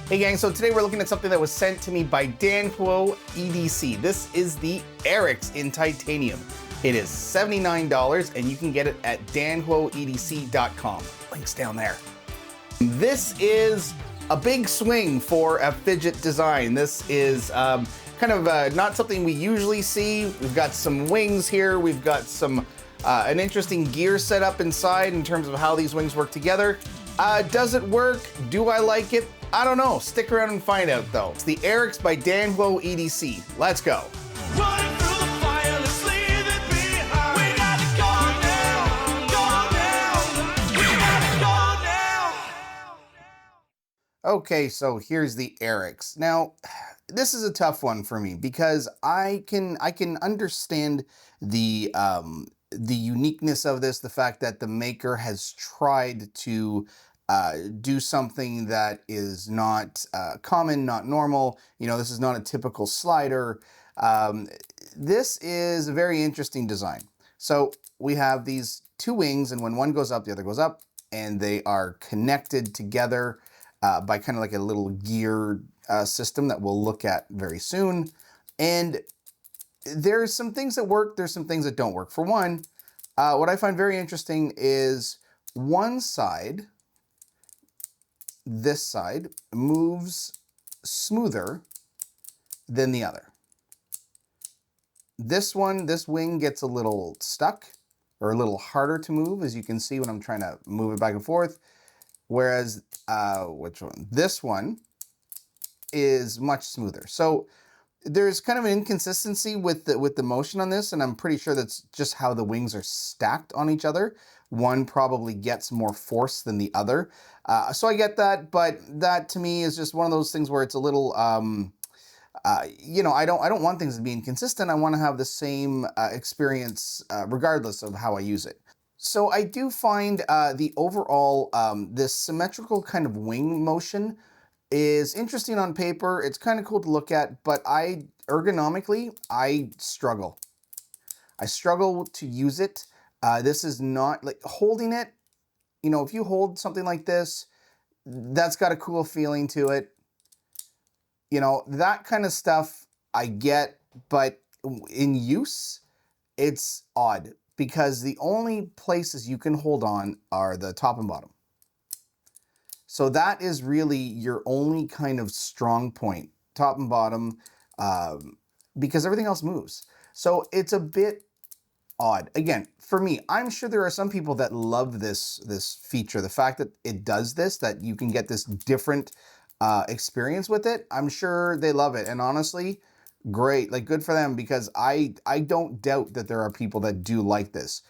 Hey gang, so today we're looking at something that was sent to me by Danhuo EDC. This is the Aerix in titanium. It is $79 and you can get it at danhuoedc.com. Link's down there. This is a big swing for a Fidget design. This is kind of not something we usually see. We've got some wings here. We've got some an interesting gear set up inside in terms of how these wings work together. Does it work? Do I like it? I don't know. Stick around and find out though. It's the Aerix by Danhuo EDC. Let's go. Okay, so here's the Aerix. Now, this is a tough one for me because I can understand the uniqueness of this, the fact that the maker has tried to do something that is not common, not normal. You know, this is not a typical slider. This is a very interesting design. So we have these two wings, and when one goes up, the other goes up, and they are connected together by kind of like a little gear system that we'll look at very soon. And there's some things that work, there's some things that don't work. For one, what I find very interesting is one side, this side, moves smoother than the other. This one, this wing gets a little stuck or a little harder to move, as you can see when I'm trying to move it back and forth. Whereas, which one? This one is much smoother. So there's kind of an inconsistency with the motion on this, and I'm pretty sure that's just how the wings are stacked on each other. One probably gets more force than the other. So I get that, but that to me is just one of those things where it's a little, you know, I don't want things to be inconsistent. I want to have the same experience regardless of how I use it. So I do find the overall, this symmetrical kind of wing motion is interesting on paper. It's kind of cool to look at, but ergonomically, I struggle. I struggle to use it. This is not, like holding it, you know, if you hold something like this, that's got a cool feeling to it. You know, that kind of stuff I get, but in use, it's odd because the only places you can hold on are the top and bottom. So that is really your only kind of strong point, top and bottom, because everything else moves. So it's a bit odd. Again, for me, I'm sure there are some people that love this feature. The fact that it does this, that you can get this different experience with it, I'm sure they love it. And honestly, great, like good for them, because I don't doubt that there are people that do like this.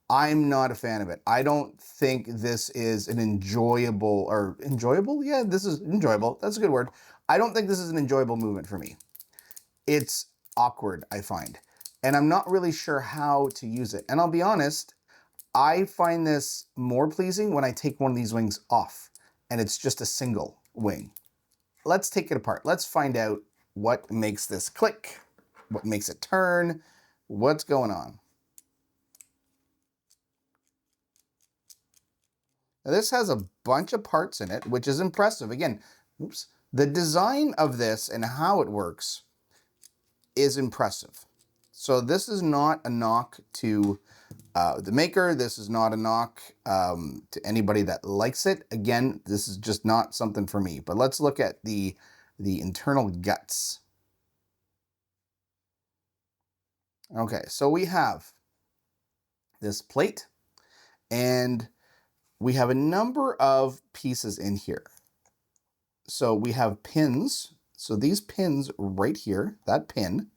I'm not a fan of it. I don't think this is an enjoyable, or enjoyable? Yeah, this is enjoyable. That's a good word. I don't think this is an enjoyable movement for me. It's awkward, I find. And I'm not really sure how to use it. And I'll be honest, I find this more pleasing when I take one of these wings off and it's just a single wing. Let's take it apart. Let's find out what makes this click, what makes it turn, what's going on. Now this has a bunch of parts in it, which is impressive. Again, oops, the design of this and how it works is impressive. So this is not a knock to the maker. This is not a knock to anybody that likes it. Again, this is just not something for me. But let's look at the internal guts. Okay, so we have this plate, and we have a number of pieces in here. So we have pins. So these pins right here, that pin,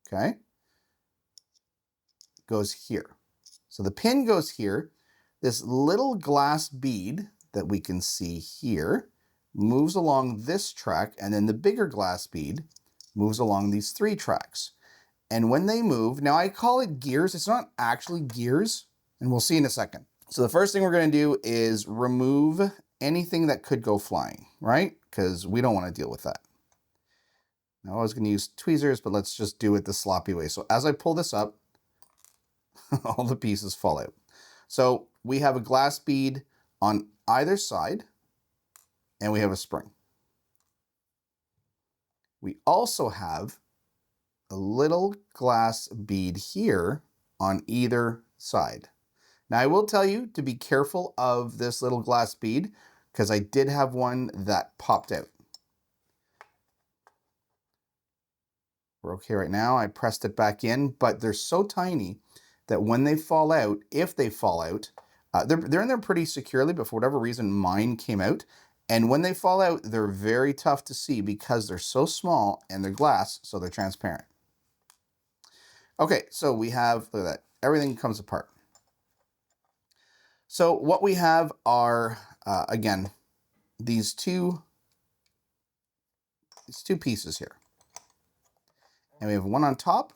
okay, goes here. So the pin goes here. This little glass bead that we can see here moves along this track, and then the bigger glass bead moves along these three tracks. And when they move, now I call it gears. It's not actually gears, and we'll see in a second. So the first thing we're going to do is remove anything that could go flying, right? Because we don't want to deal with that. Now I was going to use tweezers, but let's just do it the sloppy way. So as I pull this up, all the pieces fall out. So we have a glass bead on either side, and we have a spring. We also have a little glass bead here on either side. Now I will tell you to be careful of this little glass bead because I did have one that popped out. We're okay right now. I pressed it back in, but they're so tiny that when they fall out, if they fall out, they're in there pretty securely, but for whatever reason, mine came out. And when they fall out, they're very tough to see because they're so small and they're glass, so they're transparent. Okay, so we have, look at that, everything comes apart. So what we have are, again, these two pieces here. And we have one on top,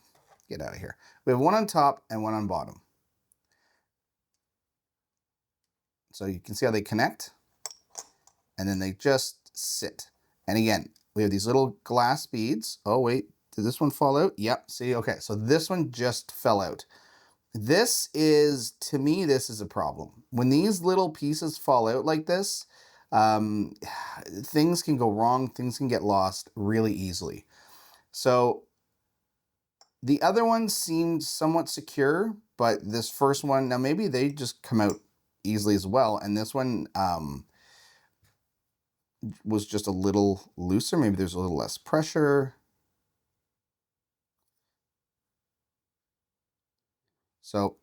get out of here. We have one on top and one on bottom. So you can see how they connect and then they just sit. And again, we have these little glass beads. Oh wait, did this one fall out? Yep, see, okay, so this one just fell out. This is, to me, this is a problem. When these little pieces fall out like this, things can go wrong, things can get lost really easily. So the other one seemed somewhat secure, but this first one, now maybe they just come out easily as well, and this one was just a little looser. Maybe there's a little less pressure. So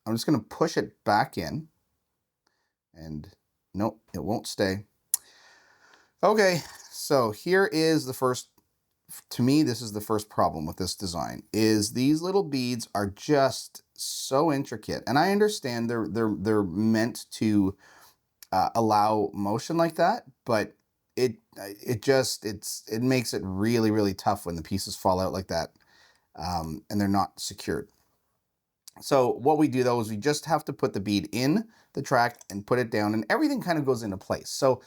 I'm just going to push it back in, and nope, it won't stay. Okay, so here is the first, to me, this is the first problem with this design, is these little beads are just so intricate. And I understand they're meant to allow motion like that, but it makes it really, really tough when the pieces fall out like that, and they're not secured. So what we do though is we just have to put the bead in the track and put it down, and everything kind of goes into place. So,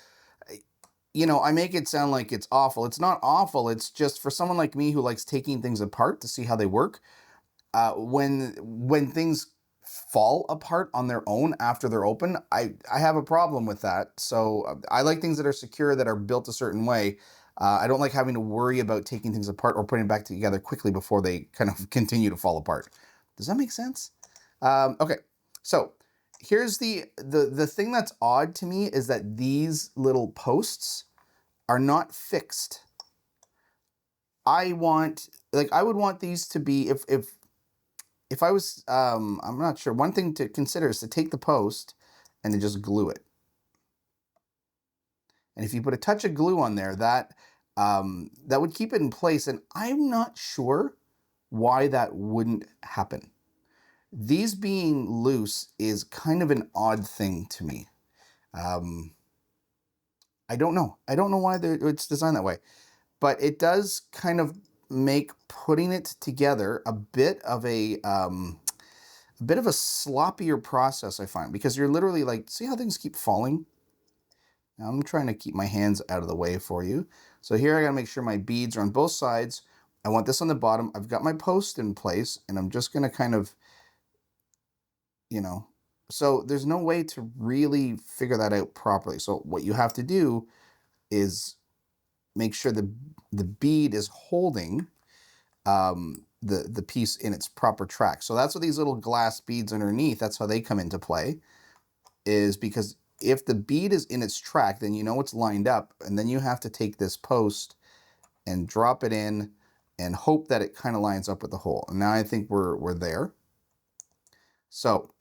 you know, I make it sound like it's awful. It's not awful. It's just for someone like me who likes taking things apart to see how they work. When things fall apart on their own after they're open, I have a problem with that. So I like things that are secure, that are built a certain way. I don't like having to worry about taking things apart or putting it back together quickly before they kind of continue to fall apart. Does that make sense? Okay, so here's the thing that's odd to me is that these little posts are not fixed. I would want these to be, if I was, I'm not sure, one thing to consider is to take the post and to just glue it. And if you put a touch of glue on there, that would keep it in place. And I'm not sure why that wouldn't happen. These being loose is kind of an odd thing to me. I don't know. I don't know why it's designed that way, but it does kind of make putting it together a bit of a sloppier process, I find, because you're literally like, see how things keep falling? Now I'm trying to keep my hands out of the way for you. So here I gotta make sure my beads are on both sides. I want this on the bottom. I've got my post in place, and I'm just gonna kind of, you know, so there's no way to really figure that out properly. So what you have to do is make sure the bead is holding the piece in its proper track. So that's what these little glass beads underneath, that's how they come into play, is because if the bead is in its track, then you know it's lined up, and then you have to take this post and drop it in and hope that it kind of lines up with the hole. And now I think we're there. So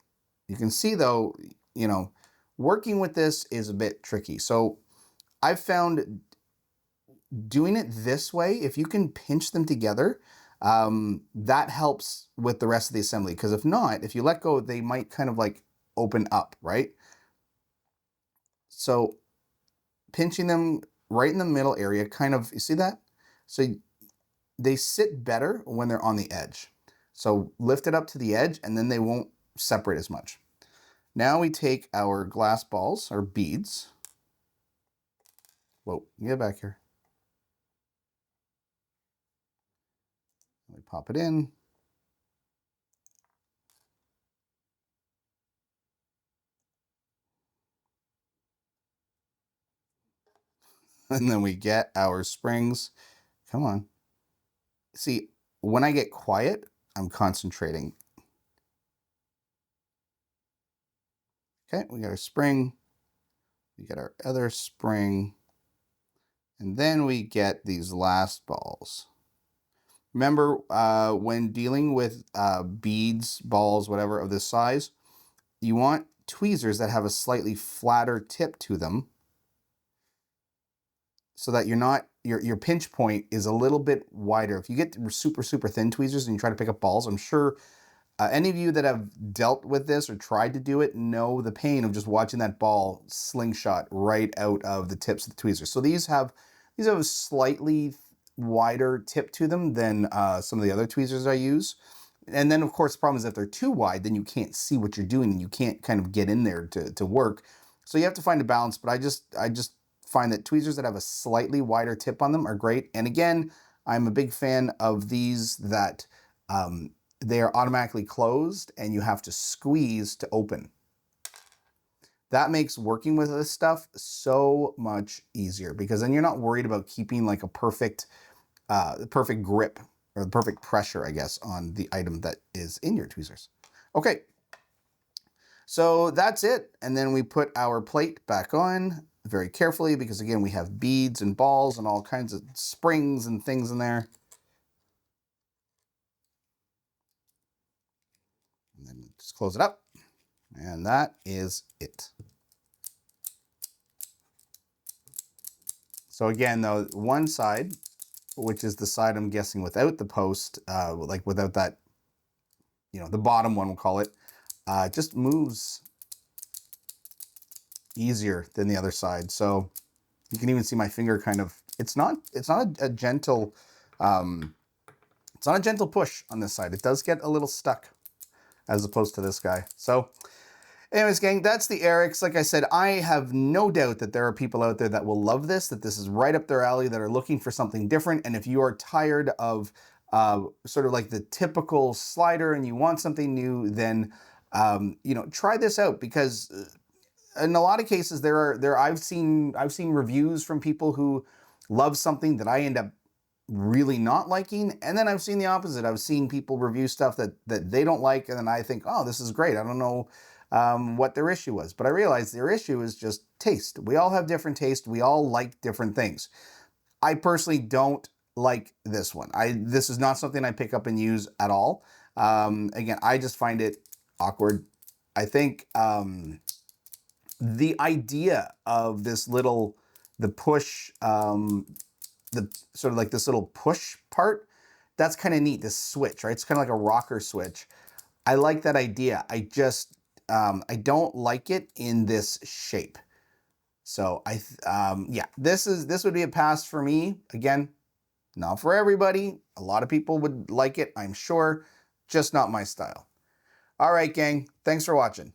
you can see though, you know, working with this is a bit tricky. So I've found doing it this way, if you can pinch them together, that helps with the rest of the assembly. Because if not, if you let go, they might kind of like open up, right? So pinching them right in the middle area, kind of, you see that? So they sit better when they're on the edge. So lift it up to the edge and then they won't separate as much. Now we take our glass balls, or beads. Whoa, get back here. We pop it in. And then we get our springs Come on. See, when I get quiet, I'm concentrating. Okay, we got our spring. We get our other spring. And then we get these last balls. Remember, when dealing with beads, balls, whatever of this size, you want tweezers that have a slightly flatter tip to them so that you're not, your pinch point is a little bit wider. If you get super, super thin tweezers and you try to pick up balls, I'm sure any of you that have dealt with this or tried to do it know the pain of just watching that ball slingshot right out of the tips of the tweezers. So these have a slightly wider tip to them than some of the other tweezers I use. And then of course the problem is if they're too wide, then you can't see what you're doing and you can't kind of get in there to work. So you have to find a balance, but I just find that tweezers that have a slightly wider tip on them are great. And again, I'm a big fan of these that they are automatically closed and you have to squeeze to open. That makes working with this stuff so much easier because then you're not worried about keeping like a perfect grip or the perfect pressure, I guess, on the item that is in your tweezers. Okay, so that's it. And then we put our plate back on very carefully because again, we have beads and balls and all kinds of springs and things in there. And then just close it up. And that is it. So again, though, one side, which is the side I'm guessing without the post, like without that, you know, the bottom one, we'll call it, just moves easier than the other side. So you can even see my finger kind of, it's not a gentle, it's not a gentle push on this side. It does get a little stuck as opposed to this guy. So anyways, gang, that's the Aerix. Like I said, I have no doubt that there are people out there that will love this, that this is right up their alley, that are looking for something different. And if you are tired of sort of like the typical slider and you want something new, then you know, try this out because in a lot of cases I've seen reviews from people who love something that I end up really not liking, and then I've seen the opposite. I've seen people review stuff that they don't like, and then I think, oh, this is great. I don't know what their issue was, but I realized their issue is just taste. We all have different taste. We all like different things. I personally don't like this one. This is not something I pick up and use at all. Again, I just find it awkward. I think the idea of this little, the push, the sort of like this little push part, that's kind of neat, this switch, right? It's kind of like a rocker switch. I like that idea. I just, I don't like it in this shape. So yeah, this would be a pass for me. Again, not for everybody. A lot of people would like it, I'm sure, just not my style. All right, gang, thanks for watching.